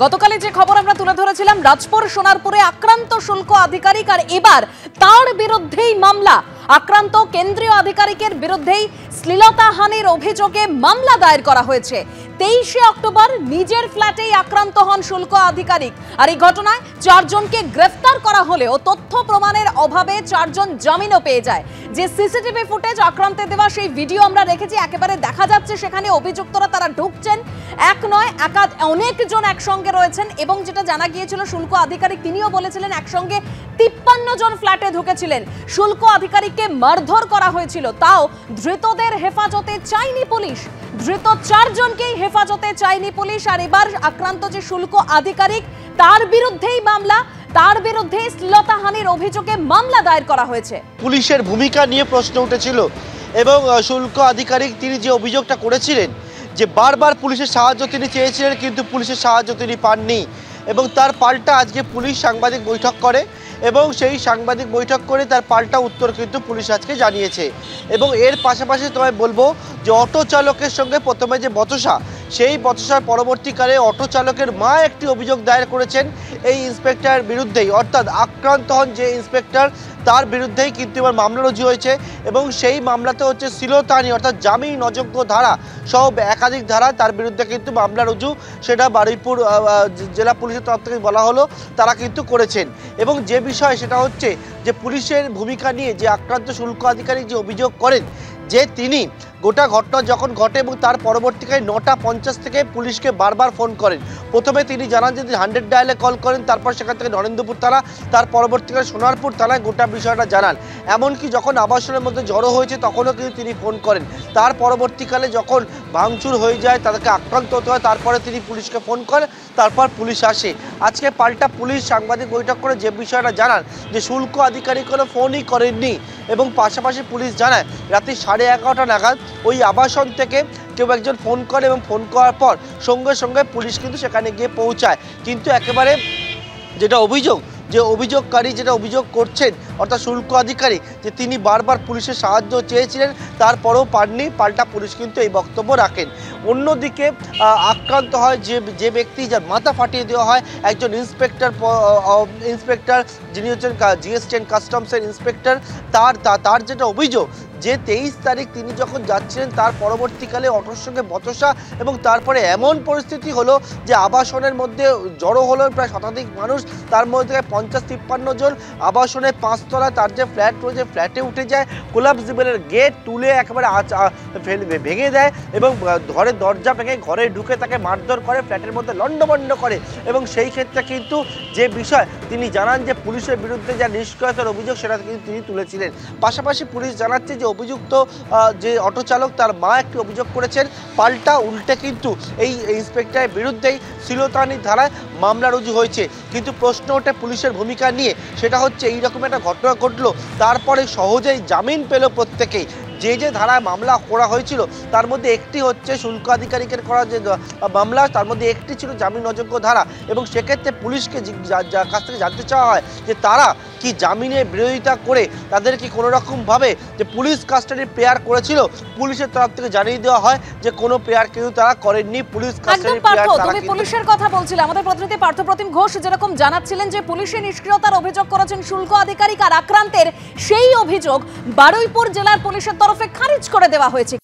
গতকালে যে খবর আমরা তুলে ধরেছিলাম, রাজপুর সোনারপুরে আক্রান্ত শুল্ক আধিকারিক, আর এবার তার বিরুদ্ধেই মামলা। আক্রান্ত কেন্দ্রীয় আধিকারিকের বিরুদ্ধেই শ্লীলতাহানির অভিযোগে মামলা দায়ের করা হয়েছে। 23 অক্টোবর নিজের ফ্ল্যাটেই আক্রান্ত হন শুল্ক আধিকারিক, আর এই ঘটনায় 4 জনকে গ্রেফতার করা হলেও তথ্য প্রমাণের অভাবে 4 জন জামিনও পেয়ে যায়। যে সিসিটিভি ফুটেজ আক্রান্তের দেওয়া সেই ভিডিও আমরা রেখেছি, একেবারে দেখা যাচ্ছে সেখানে অভিযুক্তরা তারা ঢুকছেন, এক নয় অনেকজন একসঙ্গে রয়েছেন। এবং যেটা জানা গিয়েছিল, শুল্ক আধিকারিক তিনিও বলেছিলেন একসঙ্গে 53 জন ফ্ল্যাটে ঢুকেছিলেন। শুল্ক আধিকারিককে মারধর করা হয়েছিল, তাও ধৃতদের হেফাজতে চায়নি পুলিশ। ধৃত 4 জনকেই হেফাজতে চায়নি পুলিশ। আর এবার আক্রান্ত যে শুল্ক আধিকারিক, তার বিরুদ্ধেই মামলা, তার বিরুদ্ধে শ্লীলতাহানির অভিযোগে মামলা দায়ের করা হয়েছে। পুলিশের ভূমিকা নিয়ে প্রশ্ন উঠেছিল এবং শুল্ক আধিকারিক তিনি যে অভিযোগটা করেছিলেন যে বারবার পুলিশের সাহায্য তিনি চেয়েছিলেন, কিন্তু পুলিশের সাহায্য তিনি পাননি। এবং তার পাল্টা আজকে পুলিশ সাংবাদিক বৈঠক করে এবং সেই সাংবাদিক বৈঠক করে তার পাল্টা উত্তর কিন্তু পুলিশ আজকে জানিয়েছে। এবং এর পাশাপাশি তোমায় বলবো যে অটো চালকের সঙ্গে প্রথমে যে বচসা, সেই বচসার পরবর্তীকালে অটো চালকের মা একটি অভিযোগ দায়ের করেছেন এই ইন্সপেক্টর বিরুদ্ধেই, অর্থাৎ আক্রান্ত হন যে ইন্সপেক্টর তার বিরুদ্ধেই কিন্তু এবার মামলা রুজু হয়েছে। এবং সেই মামলাতে হচ্ছে শ্লীলতাহানি অর্থাৎ জামিন অযোগ্য ধারা সহ একাধিক ধারা তার বিরুদ্ধে কিন্তু মামলা রুজু, সেটা বারুইপুর জেলা পুলিশের তরফ থেকে বলা হলো, তারা কিন্তু করেছেন। এবং যে বিষয় সেটা হচ্ছে যে পুলিশের ভূমিকা নিয়ে যে আক্রান্ত শুল্ক আধিকারিক যে অভিযোগ করেন যে তিনি গোটা ঘটনা যখন ঘটে এবং তার পরবর্তীকালে 9:50 থেকে পুলিশকে বারবার ফোন করেন। প্রথমে তিনি জানান যে 100 ডায়ালে কল করেন, তারপর সেখান থেকে নরেন্দ্রপুর থানা, তার পরবর্তীকালে সোনারপুর থানায় গোটা বিষয়টা জানান। এমনকি যখন আবাসনের মধ্যে জড়ো হয়েছে তখনও কিন্তু তিনি ফোন করেন। তার পরবর্তীকালে যখন ভাঙচুর হয়ে যায়, তাদেরকে আক্রান্ত হতে হয়, তারপরে তিনি পুলিশকে ফোন করেন, তারপর পুলিশ আসে। আজকে পাল্টা পুলিশ সাংবাদিক বৈঠক করে যে বিষয়টা জানান যে শুল্ক আধিকারিক কোনো ফোনই করেননি। এবং পাশাপাশি পুলিশ জানায় রাত্রি 11:30 নাগাদ ওই আবাসন থেকে কেউ একজন ফোন করে এবং ফোন করার পর সঙ্গে সঙ্গে পুলিশ কিন্তু সেখানে গিয়ে পৌঁছায়। কিন্তু একেবারে যেটা অভিযোগকারী যেটা অভিযোগ করছেন অর্থাৎ শুল্ক আধিকারিক, যে তিনি বারবার পুলিশের সাহায্য চেয়েছিলেন, তারপরেও পাননি, পাল্টা পুলিশ কিন্তু এই বক্তব্য রাখেন। অন্যদিকে আক্রান্ত হয় যে ব্যক্তি, যার মাথা ফাটিয়ে দেওয়া হয়, একজন ইন্সপেক্টর যিনি হচ্ছেন জিএসটি অ্যান্ড কাস্টমসের ইন্সপেক্টর, তার যেটা অভিযোগ যে 23 তারিখ তিনি যখন যাচ্ছিলেন তার পরবর্তীকালে অটোর সঙ্গে বচসা এবং তারপরে এমন পরিস্থিতি হলো যে আবাসনের মধ্যে জড়ো হলো প্রায় শতাধিক মানুষ, তার মধ্যে 50-53 জন। আবাসনের 5 তলায় তার যে ফ্ল্যাট রয়েছে, ফ্ল্যাটে উঠে যায়, কোলাপসিবলের গেট তুলে একেবারে ভেঙে দেয় এবং ঘরের দরজা ভেঙে ঘরে ঢুকে তাকে মারধর করে, ফ্ল্যাটের মধ্যে লণ্ডভণ্ড করে। এবং সেই ক্ষেত্রে কিন্তু যে বিষয় তিনি জানান যে পুলিশের বিরুদ্ধে যা নিষ্ক্রিয়তার অভিযোগ সেটা কিন্তু তিনি তুলেছিলেন। পাশাপাশি পুলিশ জানাচ্ছে যে অভিযুক্ত যে অটো চালক তার মা একটি অভিযোগ করেছেন, পাল্টা উল্টে কিন্তু এই ইন্সপেক্টরের বিরুদ্ধেই শ্লীলতাহানির ধারায় মামলা রুজু হয়েছে। কিন্তু প্রশ্ন ওঠে পুলিশের ভূমিকা নিয়ে, সেটা হচ্ছে এইরকম একটা ঘটনা ঘটলো, তারপরে সহজেই জামিন পেল প্রত্যেকেই। যে ধারায় মামলা করা হয়েছিল তার মধ্যে একটি হচ্ছে শুল্ক আধিকারিকের করা যে মামলা, তার মধ্যে একটি ছিল জামিন অযোগ্য ধারা। এবং সেক্ষেত্রে পুলিশকে কাছ থেকে জানতে চাওয়া হয় যে তারা কি জামিনের বিরোধিতা করে তাদের কি কোনো রকমভাবে যে পুলিশ কাস্টাডি প্রেয়ার করেছিল, পুলিশের তরফ থেকে জানিয়ে দেওয়া হয় যে কোনো প্রেয়ার কিন্তু তারা করেননি। পুলিশ কাস্টাডি প্রেয়ার তুমি পুলিশের কথা বলছিলে, আমাদের প্রতিনিধি পার্থপ্রতিম ঘোষ যেরকম জানাচ্ছিলেন যে পুলিশের নিষ্ক্রিয়তার অভিযোগ করেছেন শুল্ক আধিকারিক, আর আক্রান্তের সেই অভিযোগ বারুইপুর জেলার পুলিশের তরফে খারিজ করে দেওয়া হয়েছে।